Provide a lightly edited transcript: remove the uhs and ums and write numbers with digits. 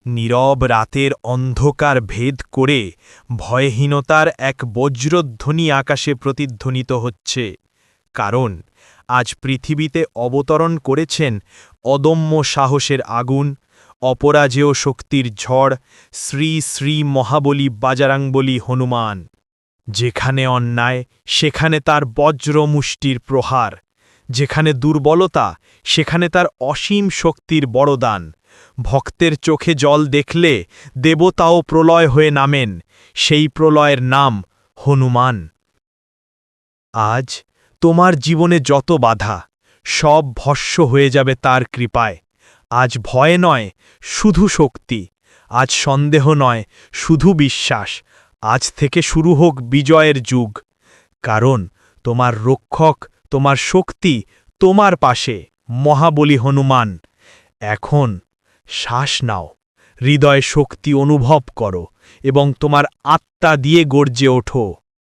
নীরব রাতের অন্ধকার ভেদ করে ভয়হীনতার এক বজ্রধ্বনি আকাশে প্রতিধ্বনিত হচ্ছে, কারণ আজ পৃথিবীতে অবতরণ করেছেন অদম্য সাহসের আগুন, অপরাজেয় শক্তির ঝড়, শ্রী শ্রী মহাবলী বাজারাংবলী হনুমান। যেখানে অন্যায় সেখানে তার বজ্রমুষ্টির প্রহার, যেখানে দুর্বলতা সেখানে তার অসীম শক্তির বড়দান। ভক্তের চোখে জল দেখলে দেবতাও প্রলয় হয়ে নামেন, সেই প্রলয়ের নাম হনুমান। আজ তোমার জীবনে যত বাধা, সব ভস্ম হয়ে যাবে তার কৃপায়। আজ ভয় নয়, শুধু শক্তি। আজ সন্দেহ নয়, শুধু বিশ্বাস। আজ থেকে শুরু হোক বিজয়ের যুগ, কারণ তোমার রক্ষক, তোমার শক্তি তোমার পাশে, মহাবলী হনুমান। এখন শ্বাস নাও, হৃদয় শক্তি অনুভব করো এবং তোমার আত্মা দিয়ে গর্জে ওঠো।